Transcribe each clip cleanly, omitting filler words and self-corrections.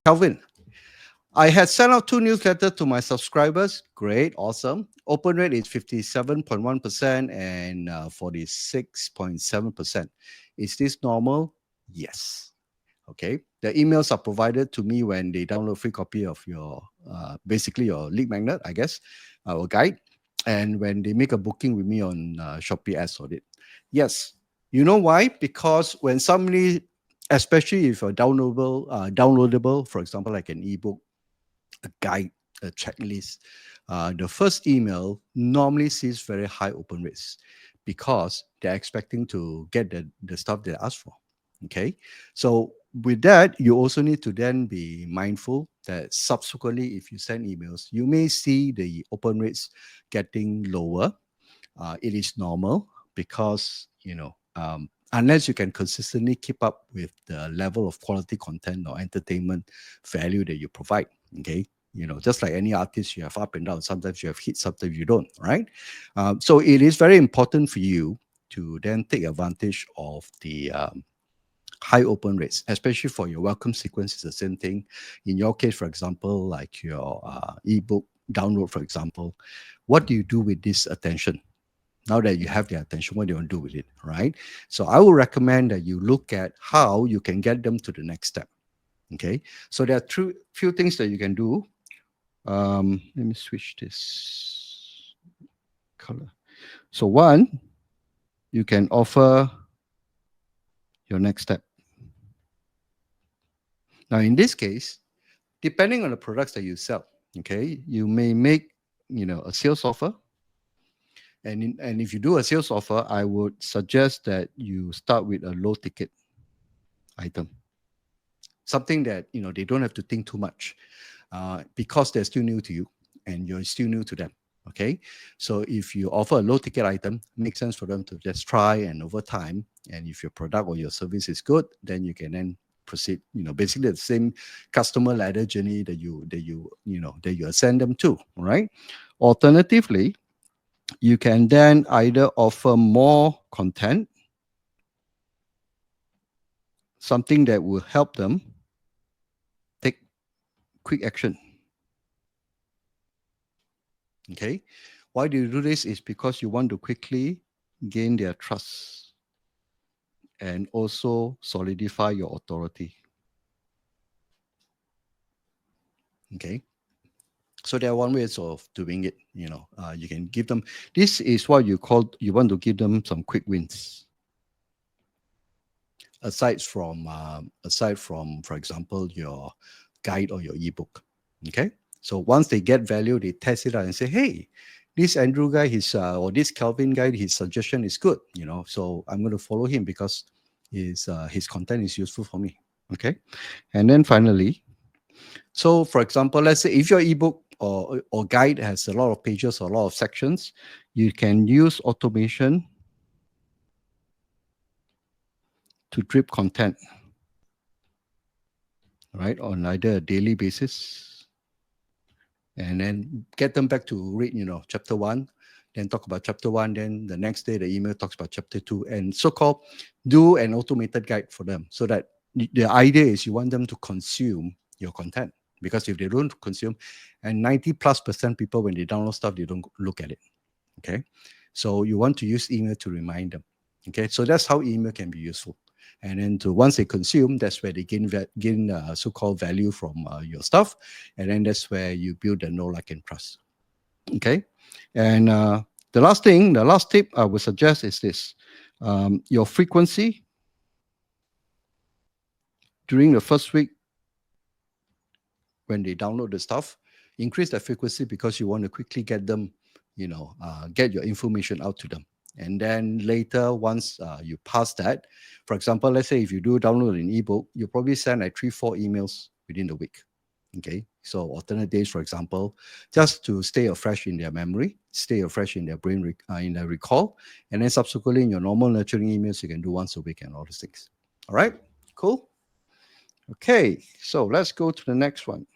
Calvin, I had sent out 2 newsletters to my subscribers. Great, awesome. Open rate is 57.1% and 46.7%. Is this normal? Yes. Okay. The emails are provided to me when they download free copy of your, basically your lead magnet, I guess, our guide. And when they make a booking with me on Shopee Ads Audit. Yes. You know why? Because when somebody, especially if a downloadable, for example, like an ebook, a guide, a checklist, the first email normally sees very high open rates because they're expecting to get the stuff they asked for. Okay. So with that, you also need to then be mindful that subsequently, if you send emails, you may see the open rates getting lower. It is normal because, unless you can consistently keep up with the level of quality content or entertainment value that you provide. Okay. Just like any artist, you have up and down. Sometimes you have hits, sometimes you don't, right? So it is very important for you to then take advantage of the high open rates, especially for your welcome sequence. Is the same thing. In your case, for example, like your ebook download, for example, what do you do with this attention? Now that you have their attention, what do you want to do with it, right? So I would recommend that you look at how you can get them to the next step. Okay. So there are few things that you can do. Let me switch this color. So one, you can offer your next step. Now, in this case, depending on the products that you sell, okay, you may make, a sales offer. And if you do a sales offer, I would suggest that you start with a low ticket item, something that they don't have to think too much, because they're still new to you and you're still new to them. Okay, so if you offer a low ticket item, makes sense for them to just try, and over time, and if your product or your service is good, then you can then proceed. Basically the same customer ladder journey that you ascend them to. Right. Alternatively, you can then either offer more content, something that will help them take quick action. Okay. Why do you do this? Is because you want to quickly gain their trust and also solidify your authority. Okay. So there are one ways of doing it. You can give them, this is what you want to give them some quick wins. Aside from, for example, your guide or your ebook. Okay. So once they get value, they test it out and say, hey, this Andrew guy, or this Calvin guy, his suggestion is good. So I'm going to follow him because his content is useful for me. Okay. And then finally, so for example, let's say if your ebook or guide has a lot of pages or a lot of sections, you can use automation to drip content, right, on either a daily basis, and then get them back to read, chapter one, then talk about chapter one, then the next day the email talks about chapter two, and so-called do an automated guide for them, so that the idea is you want them to consume your content. Because if they don't consume, and 90+% people, when they download stuff, they don't look at it. Okay. So you want to use email to remind them. Okay. So that's how email can be useful. And then once they consume, that's where they gain so-called value from your stuff. And then that's where you build the know, like, and trust. Okay. And the last tip I would suggest is this. Your frequency during the first week when they download the stuff, increase the frequency because you want to quickly get them, get your information out to them. And then later, once you pass that, for example, let's say if you do download an ebook, you probably send like 3-4 emails within the week. Okay. So alternate days, for example, just to stay afresh in their memory, stay afresh in their brain, in their recall. And then subsequently in your normal nurturing emails, you can do once a week and all these things. All right. Cool. Okay. So let's go to the next one.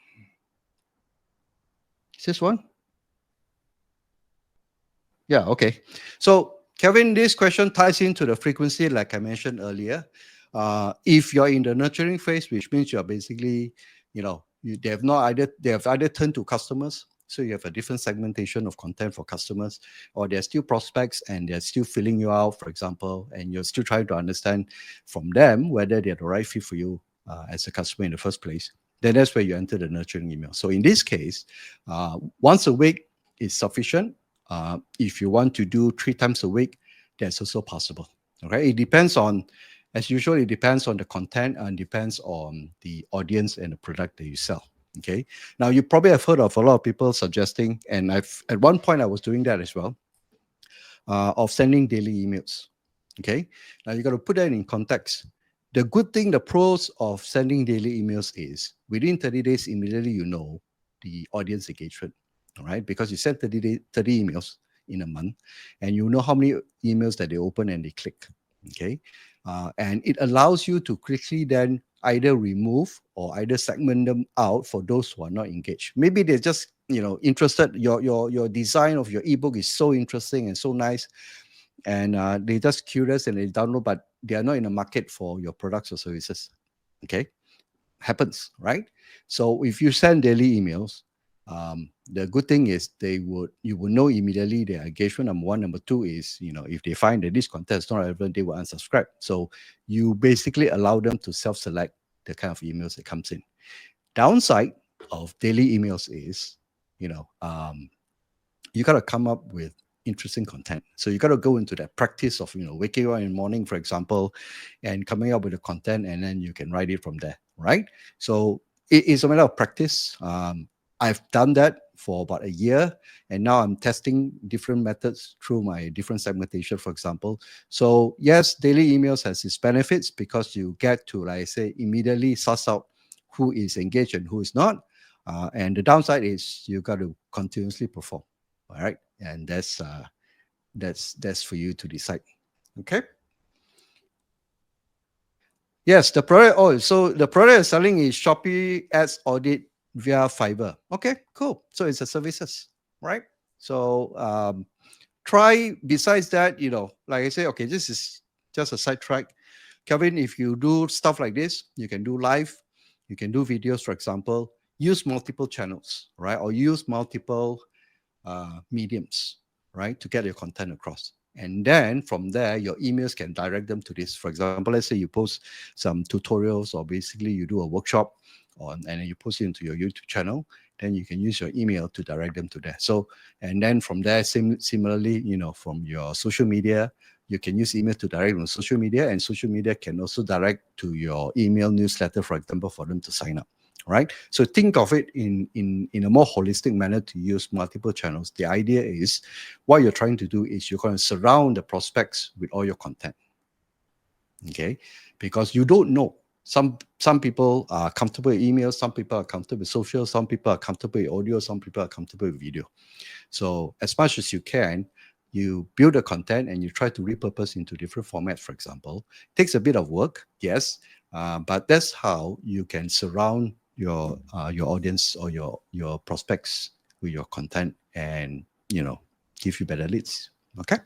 Is this one? Yeah, okay. So, Kevin, this question ties into the frequency, like I mentioned earlier. If you're in the nurturing phase, which means you're basically, they have either turned to customers, so you have a different segmentation of content for customers, or they're still prospects and they're still filling you out, for example, and you're still trying to understand from them whether they're the right fit for you as a customer in the first place. Then that's where you enter the nurturing email. So in this case, once a week is sufficient. If you want to do 3 times a week, that's also possible. Okay, it depends on, as usual, it depends on the content and depends on the audience and the product that you sell. Okay, now you probably have heard of a lot of people suggesting, and at one point I was doing that as well, of sending daily emails. Okay, now you got to put that in context. The good thing, the pros of sending daily emails is within 30 days, immediately you know the audience engagement. All right, because you send 30 emails in a month, and you know how many emails that they open and they click. Okay, and it allows you to quickly then either remove or either segment them out for those who are not engaged. Maybe they're just interested. Your design of your ebook is so interesting and so nice, and they're just curious and they download, but they are not in the market for your products or services. Okay, happens, right? So if you send daily emails, the good thing is you will know immediately their engagement. Number one. Number two is, if they find that this content is not relevant, they will unsubscribe. So you basically allow them to self-select the kind of emails that comes in. Downside of daily emails is, you got to come up with interesting content. So you got to go into that practice of, waking up in the morning, for example, and coming up with the content, and then you can write it from there, right? So it is a matter of practice. I've done that for about a year, and now I'm testing different methods through my different segmentation, for example. So yes, daily emails has its benefits because you get to, like I say, immediately suss out who is engaged and who is not. And the downside is you got to continuously perform. All right, and that's for you to decide. Okay. Yes, the product. Oh, so the product you're selling is Shopee Ads Audit via Fiverr. Okay, cool. So it's a services, right? So try. Besides that, like I say, okay, this is just a sidetrack. Kevin, if you do stuff like this, you can do live, you can do videos, for example. Use multiple channels, right? Or use multiple mediums, right, to get your content across. And then from there, your emails can direct them to this. For example, let's say you post some tutorials or basically you do a workshop and then you post it into your YouTube channel, then you can use your email to direct them to there. So, and then from there, similarly, from your social media, you can use email to direct on social media, and social media can also direct to your email newsletter, for example, for them to sign up. Right, so think of it in a more holistic manner to use multiple channels. The idea is what you're trying to do is you're going to surround the prospects with all your content. Okay, because you don't know, some people are comfortable with email, some people are comfortable with social, some people are comfortable with audio, some people are comfortable with video. So as much as you can, you build the content and you try to repurpose into different formats, for example. It takes a bit of work, yes, but that's how you can surround your audience or your prospects with your content, and give you better leads. Okay.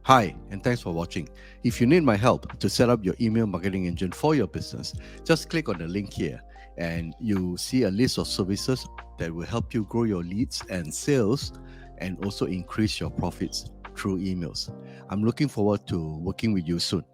Hi, and thanks for watching. If you need my help to set up your email marketing engine for your business, just click on the link here and you see a list of services that will help you grow your leads and sales and also increase your profits through emails. I'm looking forward to working with you soon.